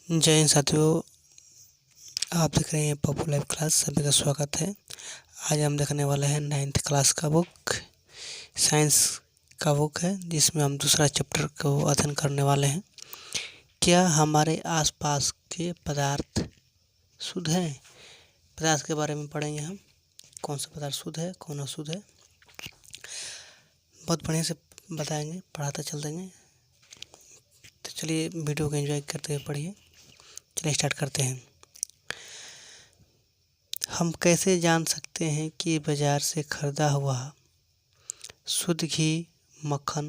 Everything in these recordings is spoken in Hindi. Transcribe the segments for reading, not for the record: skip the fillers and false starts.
जय हिंद साथियों, आप देख रहे हैं पॉपुलर लाइव क्लास। सभी का स्वागत है। आज हम देखने वाले हैं 9th क्लास का बुक, साइंस का बुक है, जिसमें हम दूसरा चैप्टर को अध्ययन करने वाले हैं। क्या हमारे आसपास के पदार्थ शुद्ध हैं? पदार्थ के बारे में पढ़ेंगे हम। कौन सा पदार्थ शुद्ध है, कौन अशुद्ध है, बहुत बढ़िया से बताएंगे, पढ़ाते चल देंगे। तो चलिए वीडियो को एंजॉय करते हुए पढ़िए। चलिए स्टार्ट करते हैं। हम कैसे जान सकते हैं कि बाज़ार से खरीदा हुआ शुद्ध घी, मक्खन,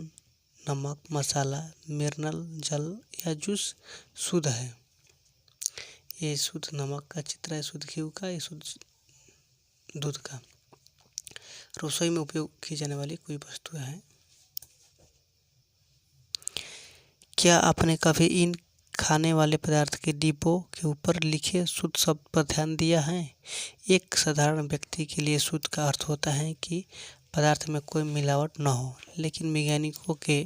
नमक, मसाला, मिनरल जल या जूस शुद्ध है? ये शुद्ध नमक का चित्र है, शुद्ध घी का, ये शुद्ध दूध का। रसोई में उपयोग की जाने वाली कोई वस्तु है। क्या आपने कभी इन खाने वाले पदार्थ के डिब्बों के ऊपर लिखे शुद्ध शब्द पर ध्यान दिया है? एक साधारण व्यक्ति के लिए शुद्ध का अर्थ होता है कि पदार्थ में कोई मिलावट न हो, लेकिन वैज्ञानिकों के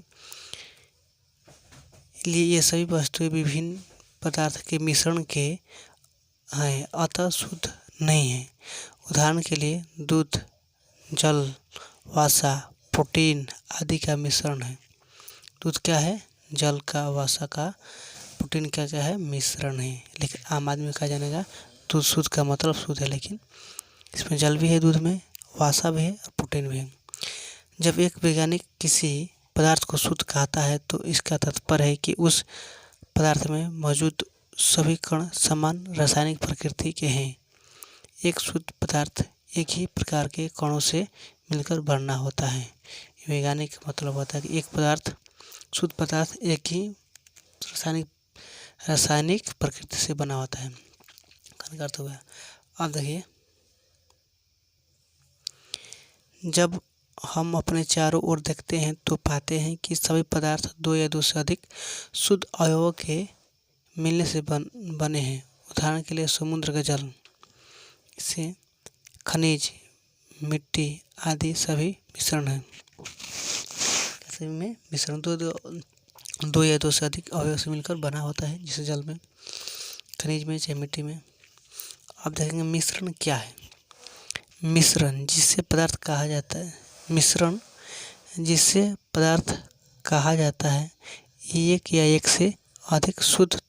लिए ये सभी वस्तुएं विभिन्न पदार्थ के मिश्रण के हैं, अतः शुद्ध नहीं है। उदाहरण के लिए दूध, जल, वसा, प्रोटीन आदि का मिश्रण है। दूध क्या है? जल का, वसा का, प्रोटीन क्या क्या है? मिश्रण है। लेकिन आम आदमी का जानेगा दूध शुद्ध का मतलब शुद्ध है, लेकिन इसमें जल भी है, दूध में वसा भी है और प्रोटीन भी है। जब एक वैज्ञानिक किसी पदार्थ को शुद्ध कहता है तो इसका तात्पर्य है कि उस पदार्थ में मौजूद सभी कण समान रासायनिक प्रकृति के हैं। एक शुद्ध पदार्थ एक ही प्रकार के कणों से मिलकर बना होता है। वैज्ञानिक का मतलब होता है कि एक पदार्थ, शुद्ध पदार्थ एक ही रासायनिक प्रकृति से बना होता है। का अर्थ हुआ। अब देखिए, जब हम अपने चारों ओर देखते हैं तो पाते हैं कि सभी पदार्थ दो या दो से अधिक शुद्ध अवयवों के मिलने से बने हैं। उदाहरण के लिए समुद्र का जल, इससे खनिज, मिट्टी आदि सभी मिश्रण हैं। सभी में मिश्रण दो या दो से अधिक अवयव से मिलकर बना होता है, जैसे जल में, खनिज में, चाहे मिट्टी में। अब देखेंगे मिश्रण क्या है। मिश्रण जिससे पदार्थ कहा जाता है, मिश्रण जिससे पदार्थ कहा जाता है, एक या एक से अधिक शुद्ध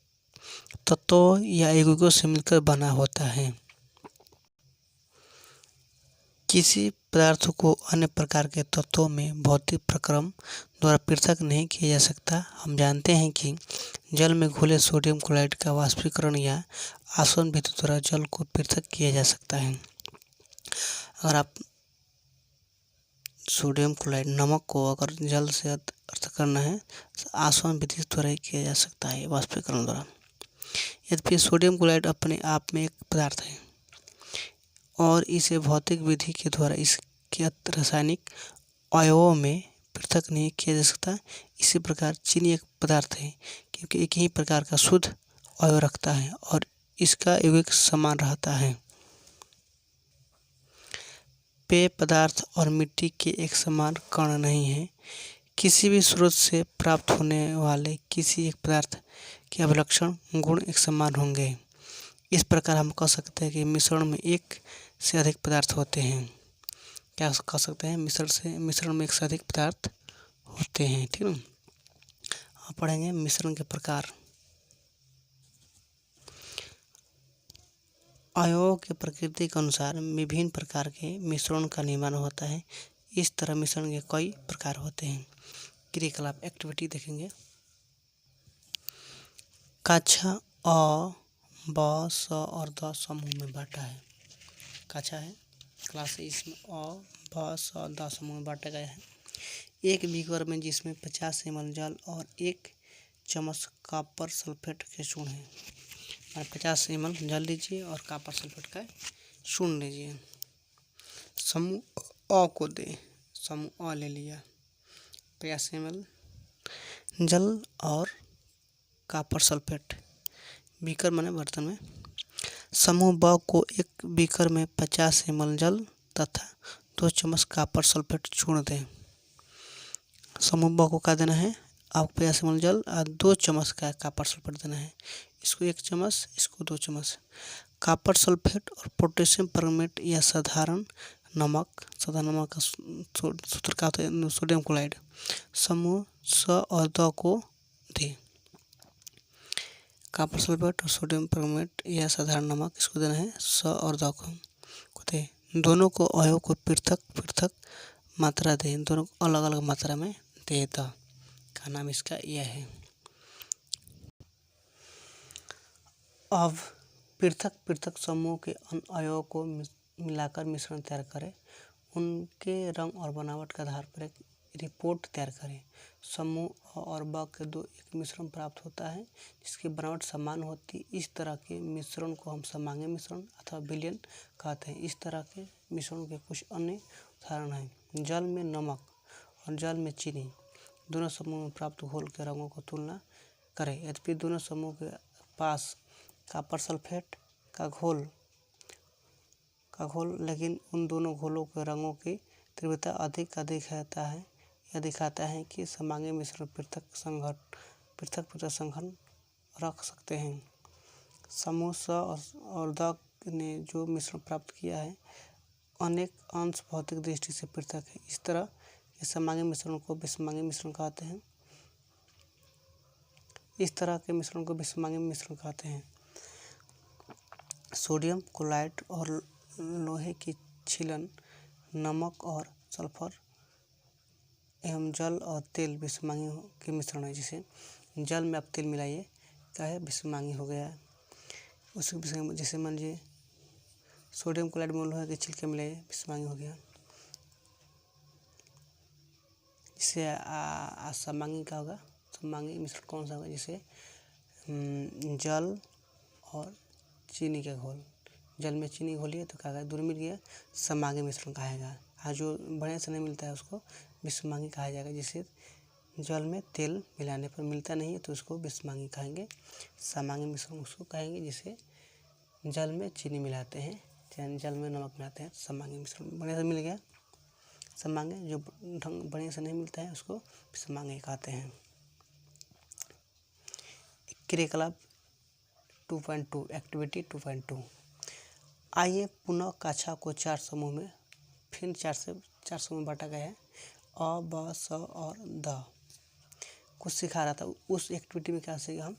तत्वों या यौगिकों से मिलकर बना होता है। किसी पदार्थ को अन्य प्रकार के तत्वों में भौतिक प्रक्रम द्वारा पृथक नहीं किया जा सकता। हम जानते हैं कि जल में घुले सोडियम क्लोराइड का वाष्पीकरण या आसवन विधि द्वारा जल को पृथक किया जा सकता है। अगर आप सोडियम क्लोराइड, नमक को अगर जल से अर्थ करना है तो आसवन विधि द्वारा ही किया जा सकता है, वाष्पीकरण द्वारा। यद्यपि सोडियम क्लोराइड अपने आप में एक पदार्थ है और इसे भौतिक विधि के द्वारा इसके रासायनिक अवयवों में पृथक नहीं किया जा सकता। इसी प्रकार चीनी एक पदार्थ है, क्योंकि एक ही प्रकार का शुद्ध अवयव रखता है और इसका यौगिक समान रहता है। पेय पदार्थ और मिट्टी के एक समान कण नहीं है। किसी भी स्रोत से प्राप्त होने वाले किसी एक पदार्थ के अभिलक्षण गुण एक समान होंगे। इस प्रकार हम कह सकते हैं कि मिश्रण में एक से अधिक पदार्थ होते हैं। क्या कह सकते हैं? मिश्रण में एक से अधिक पदार्थ होते हैं। ठीक है। अब पढ़ेंगे मिश्रण के प्रकार। अवयवों के प्रकृति के अनुसार विभिन्न प्रकार के मिश्रण का निर्माण होता है। इस तरह मिश्रण के कई प्रकार होते हैं। क्रियाकलाप, एक्टिविटी देखेंगे। कक्षा अ, ब, स और द समूह में बांटा है। कक्षा है, क्लास है, इसमें अ, ब, स, द समूह में बांटा गया है। एक बीकर में जिसमें 50 ml जल और 1 चम्मच कॉपर सल्फेट के चूर्ण है। 50 ml जल लीजिए और कॉपर सल्फेट का चूर्ण लीजिए। समूह अ को दे, समूह अ ले लिया, 50 ml जल और कॉपर सल्फेट, बीकर माने बर्तन में। समूह ब को एक बीकर में 50 ml जल तथा 2 चम्मच कॉपर सल्फेट चूर्ण दें। समूह ब को क्या देना है? आपको पैरासीटामोल जल 2 चम्मच का कॉपर सल्फेट देना है। इसको 1 चम्मच, इसको 2 चम्मच। कॉपर सल्फेट और पोटेशियम परमेट या साधारण नमक का सूत्र का होता है सोडियम क्लोराइड समूह स और द को दें। कॉपर सल्फेट और सोडियम परमेट या साधारण नमक इसको देना है स और द को दें। दोनों को अवयव को पृथक पृथक मात्रा दें, दोनों को अलग अलग मात्रा में दे द का नाम इसका यह है। अब पृथक पृथक समूह के अवयवों को मिलाकर मिश्रण तैयार करें। उनके रंग और बनावट के आधार पर एक रिपोर्ट तैयार करें। समूह अ और ब के दो एक मिश्रण प्राप्त होता है जिसकी बनावट समान होती। इस तरह के मिश्रण को हम समांगी मिश्रण अथवा विलयन कहते हैं। इस तरह के मिश्रण के कुछ अन्य उदाहरण हैं। जल में नमक और जल में चीनी दोनों समूह में प्राप्त घोल के रंगों को तुलना करें। यद्यपि दोनों समूह के पास कॉपर सल्फेट का घोल लेकिन उन दोनों घोलों के रंगों की तीव्रता अधिक रहता है। यह दिखाता है कि समांगी मिश्रण पृथक संघन रख सकते हैं। समूह स और द ने जो मिश्रण प्राप्त किया है अनेक अंश भौतिक दृष्टि से पृथक है। इस तरह के समांगी मिश्रण को विषमांगी मिश्रण कहते हैं। सोडियम क्लोराइड और लोहे की छीलन, नमक और सल्फर एवं जल और तेल विषमांगी के मिश्रण है। जिसे जल में आप तेल मिलाइए क्या है विषमांगी हो गया है। उसी जैसे मान लीजिए सोडियम क्लोराइड में लोहे के छिलके मिलाइए विषमांगी हो गया। जिसे समांगी का होगा, समांगी मिश्रण कौन सा होगा, जैसे जल और चीनी का घोल। जल में चीनी घोलिए तो क्या दूर मिल गया, समांगी मिश्रण कहेगा। और जो बढ़िया से नहीं मिलता है उसको विषमांगी कहा जाएगा। जैसे जल में तेल मिलाने पर मिलता नहीं है तो उसको विषमांगी कहेंगे। समांगी मिश्रण उसको कहेंगे जिसे जल में चीनी मिलाते हैं, जल में नमक मिलाते हैं। समांगी मिश्रण बढ़िया से मिल गया समांगी, जो ढंग बढ़िया से नहीं मिलता है उसको विषमांगी कहते हैं। क्रियाकलाप 2.2 एक्टिविटी 2.2 आइए पुनः कक्षा को 4 समूह में फिर 4 समूह में बांटा गया है। अ ब स और द कुछ सिखा रहा था। उस एक्टिविटी में क्या सीखा हम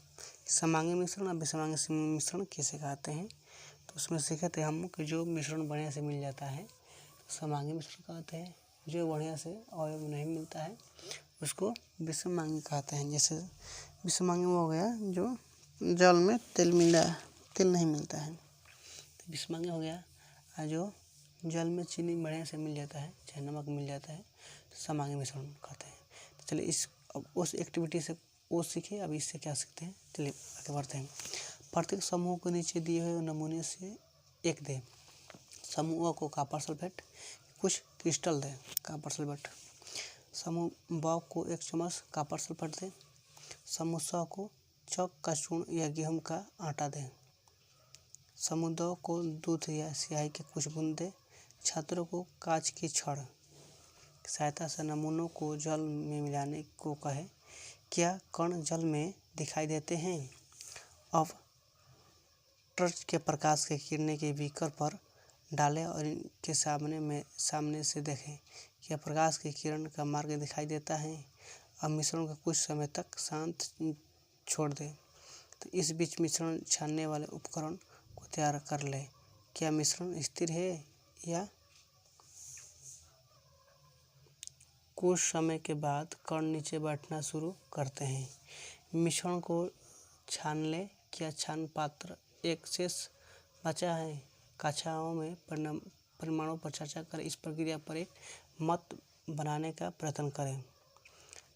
समांगी मिश्रण और विषमांगी मिश्रण कैसे कहते हैं। तो उसमें सीखे थे हम कि जो मिश्रण बढ़िया से मिल जाता है समांगी मिश्रण कहते हैं। जो बढ़िया से अवयव नहीं मिलता है उसको विषमांगी कहते हैं। जैसे विषमांगी वो हो गया जो जल में तेल नहीं मिलता है तो विषमांगी हो गया। और जो जल में चीनी बढ़िया से मिल जाता है चाहे नमक मिल जाता है तो समांगी मिश्रण कहते हैं। तो चलिए अब उस एक्टिविटी से वो सीखे, अब इससे क्या सीखते हैं चलिए आगे बढ़ते हैं। प्रत्येक समूह को नीचे दिए हुए नमूने से एक दें। समूह को कॉपर सल्फेट कुछ क्रिस्टल दें कॉपर सल्फेट। समूह ब को 1 चम्मच कॉपर सल्फेट दें। समूह स को चौक का चूर्ण या गेहूं का आटा दें। समूह द को दूध या स्याही के कुछ बूंद दें। छात्रों को कांच की छड़ की सहायता से नमूनों को जल में मिलाने को कहें। क्या कण जल में दिखाई देते हैं? अब टॉर्च के प्रकाश के किरणें के बीकर पर डालें और इनके सामने से देखें। क्या प्रकाश की किरण का मार्ग दिखाई देता है? अब मिश्रण को कुछ समय तक शांत छोड़ दें। तो इस बीच मिश्रण छानने वाले उपकरण को तैयार कर लें। क्या मिश्रण स्थिर है या कुछ समय के बाद कण नीचे बैठना शुरू करते हैं। मिश्रण को छान लें। क्या छान पात्र एक शेष बचा है? कक्षाओं में परिमाणों पर चर्चा करें। इस प्रक्रिया पर एक मत बनाने का प्रयत्न करें।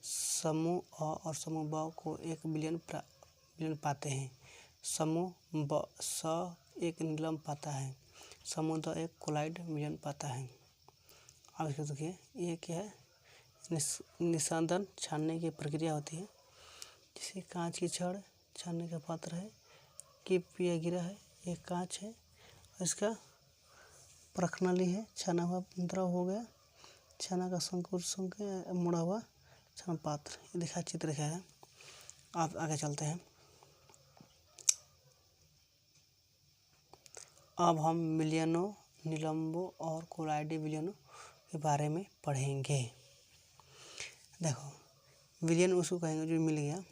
समूह अ और समूह ब को एक विलयन पाते हैं। समूह ब स एक नीलम पाता है। समूह द एक क्लोराइड विलयन पाता है। अब इसको देखिए ये क्या है, निस्सादन छानने की प्रक्रिया होती है। जैसे कांच की छड़ छानने का पात्र है कि पिया गिरा है, एक कांच है, इसका प्रखनली है, छाना हुआ द्रव हो गया, छाना का मुड़ा हुआ क्षणपात्र, ये दिखा चित्र क्या है। आप आगे चलते हैं। अब हम मिलियनों, निलंबों और कोलाइडी विलियनों के बारे में पढ़ेंगे। देखो, विलियन उसको कहेंगे जो मिल गया,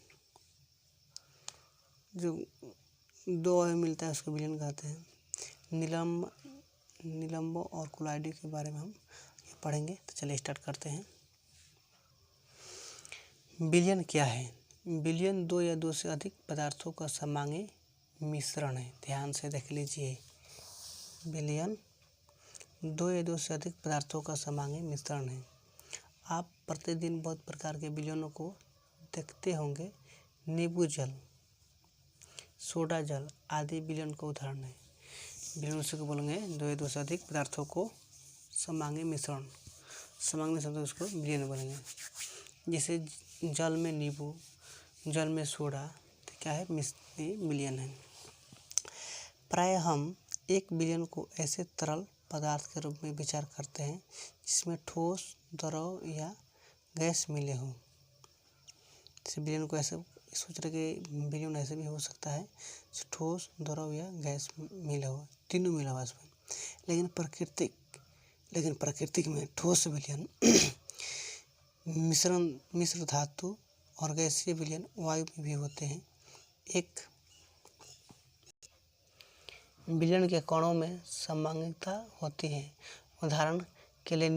जो दो मिलता है उसको विलियन कहते हैं। निलंबों और कोलाइडी के बारे में हम पढ़ेंगे। तो चलिए स्टार्ट करते हैं। विलियन क्या है? विलियन दो या दो से अधिक पदार्थों का समांगी मिश्रण है। ध्यान से देख लीजिए, विलियन दो या दो से अधिक पदार्थों का समांगी मिश्रण है। आप प्रतिदिन बहुत प्रकार के विलियनों को देखते होंगे। नींबू जल, सोडा जल आदि विलियन का उदाहरण है। विलियन उसी को बोलेंगे दो या दो से अधिक पदार्थों को समांगी मिश्रण। समांगी मिश्रण उसको विलियन बोलेंगे। जैसे जल में नींबू, जल में सोडा, तो क्या है, विलियन है। प्राय हम एक विलियन को ऐसे तरल पदार्थ के रूप में विचार करते हैं जिसमें ठोस, द्रव या गैस मिले हों। जैसे विलियन को ऐसे सोच रहे कि विलियन ऐसे भी हो सकता है ठोस, द्रव या गैस मिले हो, तीनों मिला हुआ इसमें। लेकिन प्राकृतिक में ठोस विलियन मिश्र धातु और गैसीय विलियन वायु में भी होते हैं। एक विलियन के कणों में समांगिता होती है। उदाहरण के लिए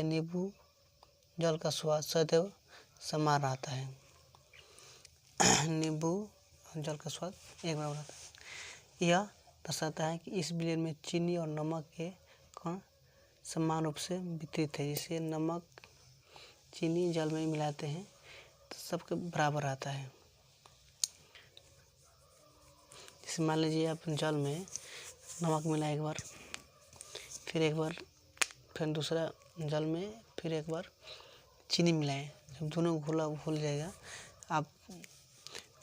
नींबू जल का स्वाद सदैव समान रहता है। नींबू जल का स्वाद एक बराबर रहता है। यह दर्शाता है कि इस विलियन में चीनी और नमक के कण समान रूप से वितरित है। जैसे नमक, चीनी जल में मिलाते हैं तो सबके बराबर आता है। जैसे मान लीजिए आप जल में नमक मिलाए एक बार, फिर दूसरा जल में फिर एक बार चीनी मिलाएं, जब दोनों घुल जाएगा, आप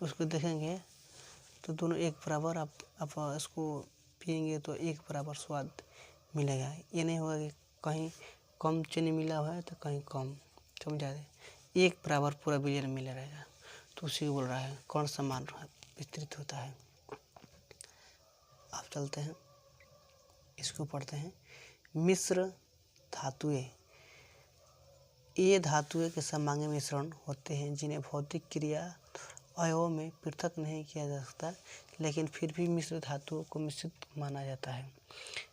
उसको देखेंगे तो दोनों एक बराबर आप इसको पिएंगे तो एक बराबर स्वाद मिलेगा। ये नहीं होगा कि कहीं कम चीनी मिला हुआ है तो कहीं कम ज़्यादा, एक बराबर पूरा विलियन मिला रहेगा। तो उसी को बोल रहा है कौन समान विस्तृत होता है। आप चलते हैं, इसको पढ़ते हैं। मिश्र धातुएं, ये धातुएं के समांगी मिश्रण होते हैं जिन्हें भौतिक क्रिया अवयवों में पृथक नहीं किया जा सकता, लेकिन फिर भी मिश्र धातुओं को मिश्रित माना जाता है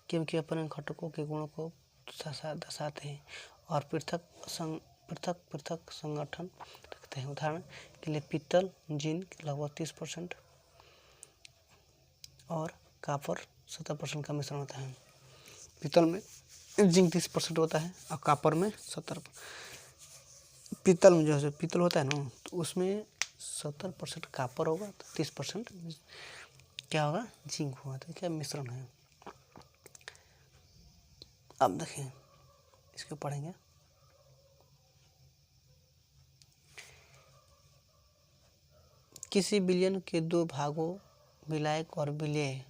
क्योंकि अपने घटकों के गुणों को दर्शाते हैं और पृथक संगठन रखते हैं। उदाहरण के लिए पीतल, जिंक लगभग 30% और कॉपर 70% का मिश्रण होता है। पीतल में जिंक 30% होता है और कॉपर में 70%। पीतल में जो है पीतल होता है ना, तो उसमें 70% कॉपर होगा तो 30% क्या होगा, जिंक होगा। तो क्या मिश्रण है। अब देखें, इसको पढ़ेंगे। किसी विलियन के दो भागों विलायक और विलेय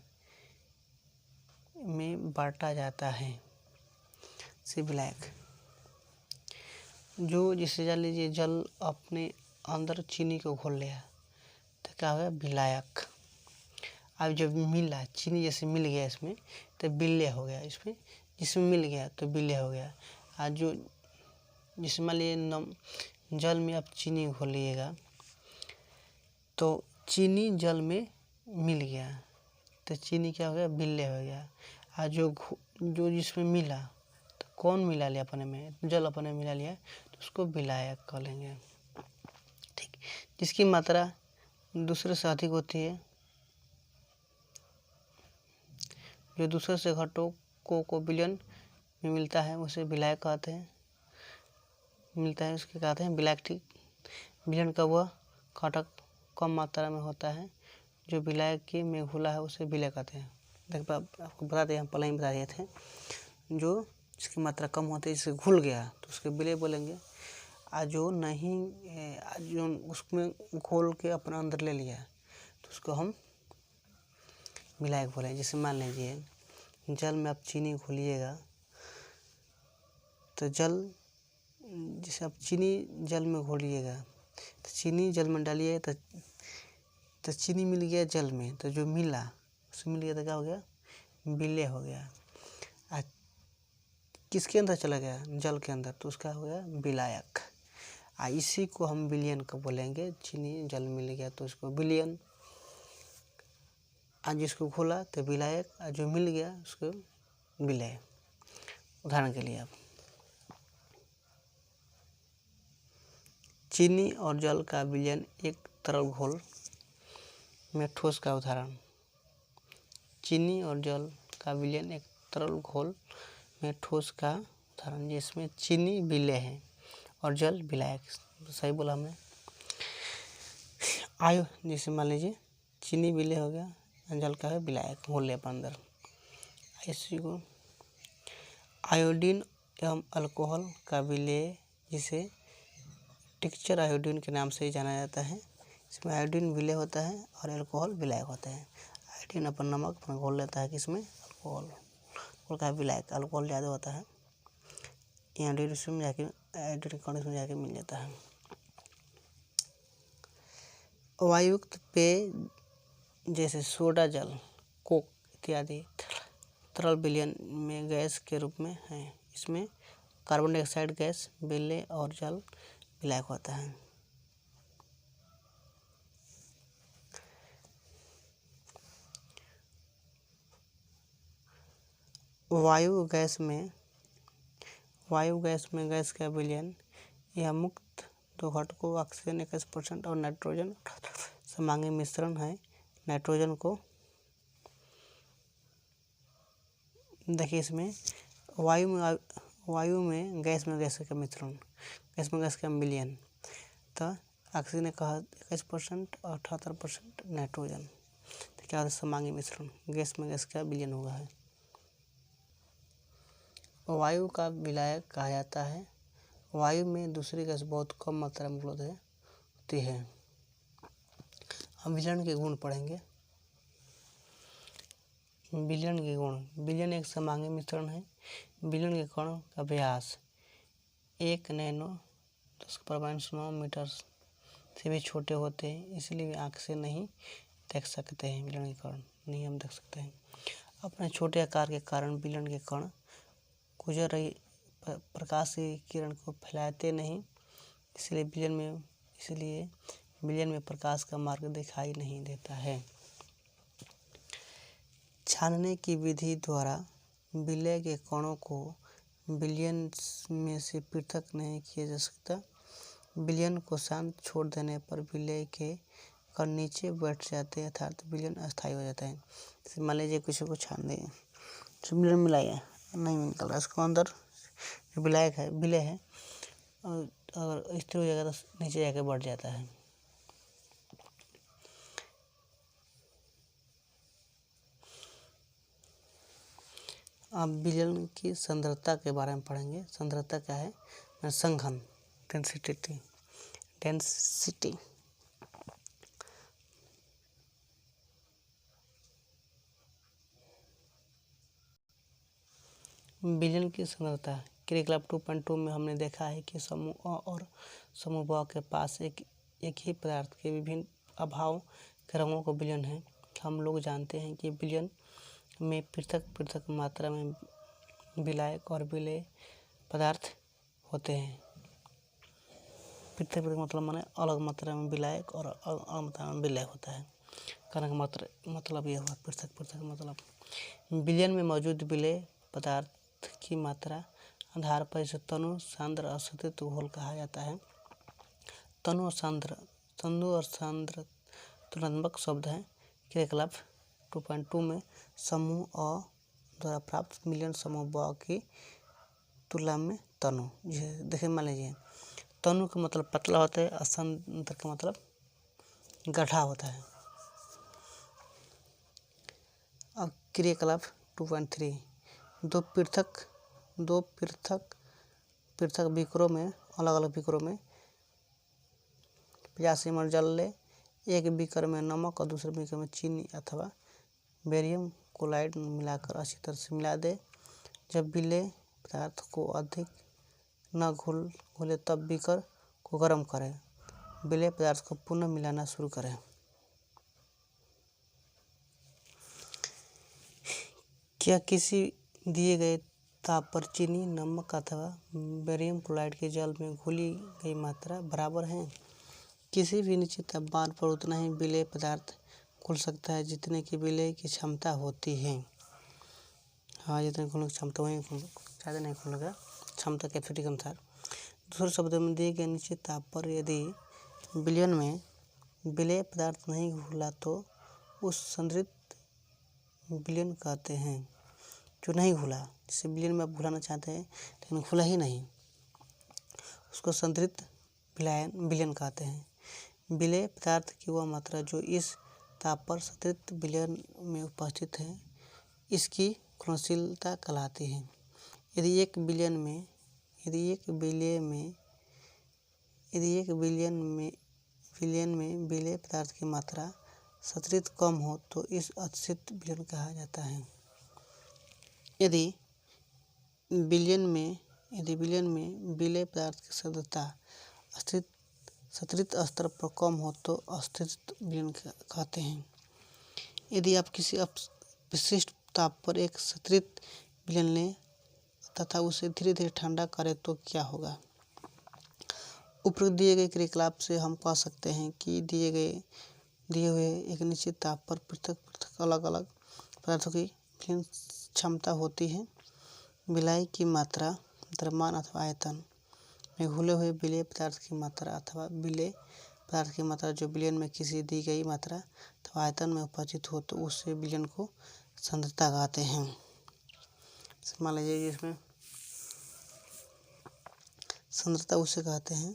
में बांटा जाता है। से विलायक जो, जिसे जान लीजिए जल अपने अंदर चीनी को घोल लिया तो क्या होगा, विलायक। अब जब मिला चीनी जैसे मिल गया इसमें तो विलेय हो गया। जिसमें मिल गया तो विलेय हो गया। आज जो जिसमें मान लीजिए जल में आप चीनी घोलिएगा तो चीनी जल में मिल गया तो चीनी क्या हो गया, विलेय हो गया। आज जो जिसमें मिला तो कौन मिला लिया अपने में, जल अपने में मिला लिया तो उसको विलायक कह लेंगे। ठीक, जिसकी मात्रा दूसरे से अधिक होती है, जो दूसरे से घटकों को विलियन में मिलता है उसे विलायक कहते हैं। उसके कहते हैं विलायक। ठीक, विलियन का वह घटक कम मात्रा में होता है जो विलायक के में घुला है उसे विलेय कहते हैं। देखिए आपको बता दें, हम पहले ही बता दिए थे, जो जिसकी मात्रा कम होती है, जिससे घुल गया तो उसके विलेय बोलेंगे। जो उसमें घोल के अपना अंदर ले लिया तो उसको हम विलायक बोलेंगे। जैसे मान लीजिए जल में आप चीनी घोलिएगा तो जल जैसे आप चीनी जल में घोलिएगा तो चीनी जल में डालिए तो चीनी मिल गया जल में, तो जो मिला उसमें मिल गया तो क्या हो गया, विलय हो गया। किसके अंदर चला गया, जल के अंदर, तो उसका हो गया विलायक। इसी को हम विलयन का बोलेंगे। चीनी जल मिल गया तो उसको विलयन, आज जिसको घोला तो विलायक, जो मिल गया उसको विलय। उदाहरण के लिए आप चीनी और जल का विलयन एक तरल घोल में ठोस का उदाहरण। चीनी और जल का विलयन एक तरल घोल में ठोस का उदाहरण, जिसमें चीनी विलय है और जल विलायक। सही बोला हमने। जैसे मान लीजिए चीनी विलय हो गया, जल का है विलायक, घोल पर अंदर। इसी को आयोडीन एवं अल्कोहल का विलय, जिसे टिक्चर आयोडीन के नाम से ही जाना जाता है। इसमें आयोडीन विलय होता है और अल्कोहल विलायक होता है। आयोडीन अपन नमक अपना घोल लेता है, किसमें, अल्कोहल का विलायक, अल्कोहल ज़्यादा होता है, आयोडीन उसमें जाके, आयोडीन कण इसमें जाके मिल जाता है। वायुयुक्त पेय जैसे सोडा जल, कोक इत्यादि तरल विलयन में गैस के रूप में है। इसमें कार्बन डाइऑक्साइड गैस विलय और जल विलायक होता है। वायु गैस में गैस का विलयन यह मुक्त दो घटकों ऑक्सीजन 21% और नाइट्रोजन समांगी मिश्रण है। नाइट्रोजन को देखिए, इसमें वायु में गैस का मिश्रण, गैस में गैस का विलयन, तो ऑक्सीजन ने कहा 21% और 78% नाइट्रोजन, तो क्या होता है, समांगी मिश्रण, गैस में गैस का विलयन हुआ है। वायु का विलायक कहा जाता है। वायु में दूसरी गैस बहुत कम मात्रा में उपलब्ध होती है। हम विलयन के गुण पढ़ेंगे। विलयन के गुण, विलयन एक समांगी मिश्रण है। विलयन के कण का व्यास 1 नैनो 10⁻⁹ मीटर से भी छोटे होते हैं, इसलिए वे आँख से नहीं देख सकते हैं। विलयन के कण नहीं हम देख सकते हैं। अपने छोटे आकार के कारण विलयन के कण गुजर रही प्रकाश की किरण को फैलाते नहीं, इसलिए विलयन में प्रकाश का मार्ग दिखाई नहीं देता है। छानने की विधि द्वारा विलय के कणों को विलयन में से पृथक नहीं किया जा सकता। विलयन को शांत छोड़ देने पर विलय के कण नीचे बैठ जाते हैं, अर्थात विलयन अस्थायी हो जाता है। जैसे मान लीजिए किसी को छान दिए, तो विलयन मिलाया नहीं निकल रहा, इसको अंदर विलय है, और अगर स्थिर हो जाएगा तो नीचे जाके बढ़ जाता है। अब विलयन की सांद्रता के बारे में पढ़ेंगे। सांद्रता क्या है, संघन, डेंसिटी। विलयन की सांद्रता क्रियाकलाप 2.2 में हमने देखा है कि समूह अ और समूह ब के पास एक ही पदार्थ के विभिन्न अभाव के रंगों का विलयन है। हम लोग जानते हैं कि विलयन में पृथक मात्रा में विलायक और विलेय पदार्थ होते हैं। पृथक मतलब माने अलग मात्रा में विलायक और अलग मात्रा में विलेय होता है। कहने का मतलब यह हुआ पृथक मतलब। विलयन में मौजूद विलेय पदार्थ की मात्रा आधार पर इसे तनु, सांद्र और सतत घोल कहा जाता है। तनु और सांद्र तुलनात्मक शब्द हैं। क्रियाकलाप 2.2 में समूह अ द्वारा प्राप्त विलयन समूह ब की तुलना में तनु, देखिए मान लीजिए तनु का मतलब पतला होता है और सांद्र का मतलब गाढ़ा होता है। अब क्रियाकलाप 2.3 दो पृथक बीकरों में, अलग अलग बीकरों में 50 ml जल ले। एक बीकर में नमक और दूसरे बीकर में चीनी अथवा बेरियम क्लोराइड मिलाकर अच्छी तरह से मिला दे। जब विलेय पदार्थ को अधिक न घुले तब बीकर को गर्म करें। विलेय पदार्थ को पुनः मिलाना शुरू करें। क्या किसी दिए गए ताप पर चीनी, नमक अथवा बेरियम क्लोराइड के जल में घुली गई मात्रा बराबर है? किसी भी निश्चित तापमान पर उतना ही विलेय पदार्थ घुल सकता है जितने की विलेय की क्षमता होती है। हाँ, जितने घुलने की क्षमता वही ज़्यादा नहीं घुलेगा, क्षमता कैपेसिटी के अनुसार। दूसरे शब्दों में दिए गए निश्चित ताप पर यदि विलयन में विलेय पदार्थ नहीं घुला तो उस संतृप्त विलयन कहते हैं। जो नहीं घुला, जिसे विलयन में आप घुलाना चाहते हैं लेकिन घुला ही नहीं, उसको संतृप्त विलयन कहते हैं। विलेय पदार्थ की वह मात्रा जो इस ताप पर संतृप्त विलयन में उपस्थित है इसकी घुलनशीलता कहलाती है। यदि एक विलयन में विलेय पदार्थ की मात्रा संतृप्त कम हो तो इस अतिरिक्त विलयन कहा जाता है। यदि विलयन में विलेय पदार्थ की सांद्रता संतृप्त स्तर पर कम हो तो अस्थिर विलयन कहते हैं। यदि आप किसी विशिष्ट ताप पर एक संतृप्त विलयन लें तथा उसे धीरे धीरे ठंडा करें तो क्या होगा? उपरोक्त दिए गए क्रियाकलाप से हम कह सकते हैं कि दिए हुए एक निश्चित ताप पर पृथक अलग अलग पदार्थों की विलयन क्षमता होती है। विलेय की मात्रा, द्रव्यमान अथवा आयतन में घुले हुए विलेय पदार्थ की मात्रा अथवा विलेय पदार्थ की मात्रा जो विलयन में किसी दी गई मात्रा अथवा आयतन में उपस्थित हो तो उस विलयन को सांद्रता कहते हैं। मान लीजिए इसमें सांद्रता उसे कहते हैं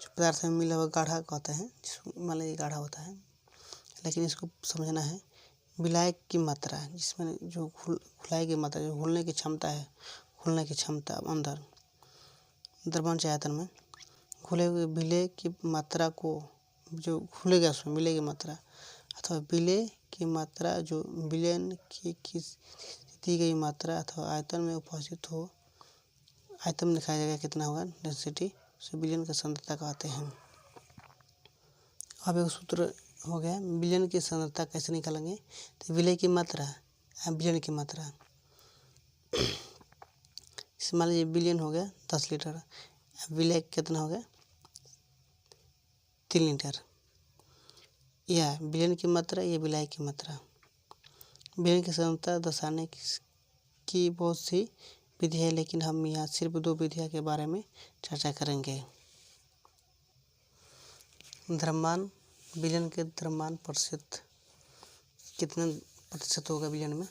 जो पदार्थ में मिला हुआ गाढ़ा कहते हैं, जिसमें मान लीजिए गाढ़ा होता है, लेकिन इसको समझना है विलेय की मात्रा जिसमें जो घुलाई की मात्रा जो घुलने की क्षमता अंदर द्रव्यमान से आयतन में घुले हुए विलेय की मात्रा को जो घुलेगा उसमें विलेय की मात्रा अथवा विलेय की मात्रा जो विलयन की दी गई मात्रा अथवा आयतन में उपस्थित हो, आयतन में दिखाया जाएगा कितना होगा डेंसिटी, उसे विलयन की सांद्रता कहते हैं। अब एक सूत्र हो गया विलयन की सांद्रता कैसे निकालेंगे? तो विलेय की मात्रा विलयन की मात्रा, मान लीजिए विलयन हो गया 10 लीटर, विलेय कितना हो गया 3 लीटर। यह विलयन की मात्रा, ये विलेय की मात्रा। विलयन की सांद्रता दर्शाने की बहुत सी विधि है, लेकिन हम यहाँ सिर्फ 2 विधियों के बारे में चर्चा करेंगे। द्रव्यमान, विलयन के द्रव्यमान प्रतिशत कितने प्रतिशत होगा विलयन में?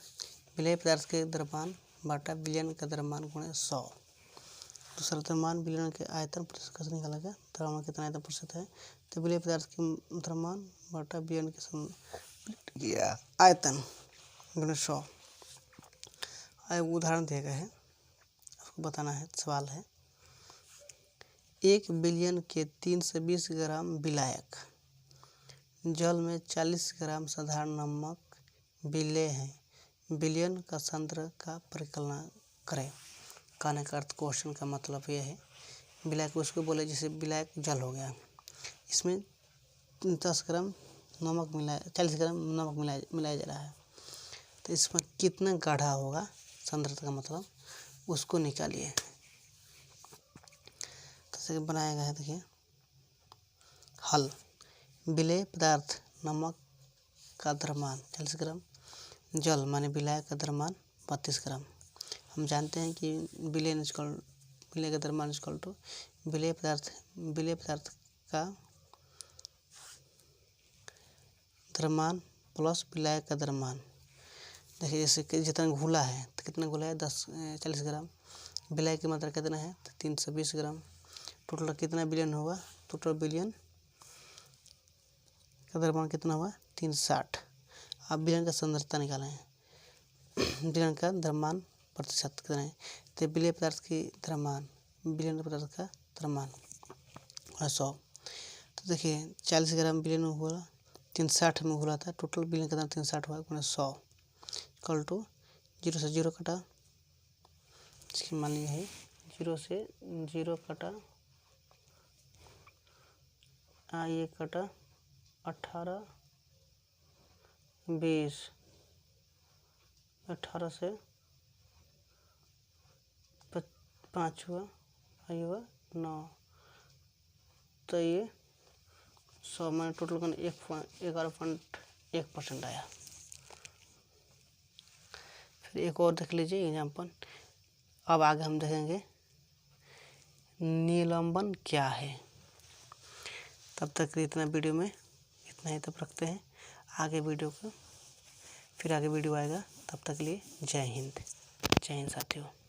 विलेय पदार्थ के द्रव्यमान बटा विलयन का द्रव्यमान गुणे 100। दूसरा द्रव्यमान विलयन के आयतन प्रतिशत कैसे निकालेगा? द्रव्यमान कितना आयतन प्रतिशत है तो विलेय पदार्थ के द्रव्यमान बटा विलयन के आयतन गुणे 100। एक उदाहरण दिया गया है, आपको बताना है, सवाल है 1 विलयन के 320 ग्राम विलायक जल में 40 ग्राम साधारण नमक विलेय है। विलयन का सांद्र का परिकलन करें। कहने का अर्थ, क्वेश्चन का मतलब यह है विलायक उसको बोले जैसे विलायक जल हो गया, इसमें 10 ग्राम नमक मिलाया, 40 ग्राम नमक मिलाया जा रहा है, तो इसमें कितना गाढ़ा होगा सांद्रता का मतलब उसको निकालिए। कैसे बनाया गया है देखिए। हल, विलेय पदार्थ नमक का द्रव्यमान 40 ग्राम, जल माने विलायक का द्रव्यमान 32 ग्राम। हम जानते हैं कि विलेय का द्रव्यमान इक्वल टू विलेय पदार्थ का द्रव्यमान प्लस विलायक का द्रव्यमान। देखिए जैसे कि जितना घुला है तो कितना घुला है 40 ग्राम, विलायक की मात्रा कितना है तो 320 ग्राम। टोटल कितना विलयन होगा? टोटल विलयन का द्रव्यमान कितना हुआ 360। अब विलयन का सांद्रता निकालें। विलयन का द्रव्यमान प्रतिशत कितना है तो विलेय पदार्थ की द्रव्यमान विलयन पदार्थ का द्रव्यमान 100। तो देखिए 40 ग्राम विलयन हुआ 360 में घुला था, टोटल विलयन का 360 हुआ 100 इक्वल टू 0 से 0 कटा, इसकी मान लिया है 0 से 0 कटा, ये कटा 18, 20, 18 से 5 हुआ, 5 हुआ 9, तो ये 100 मैंने टोटल करना 11.1% आया। फिर एक और देख लीजिए एग्जाम्पल। अब आगे हम देखेंगे निलंबन क्या है। तब तक इतना वीडियो में इतना ही तब रखते हैं। आगे वीडियो आएगा। तब तक के लिए जय हिंद साथियों।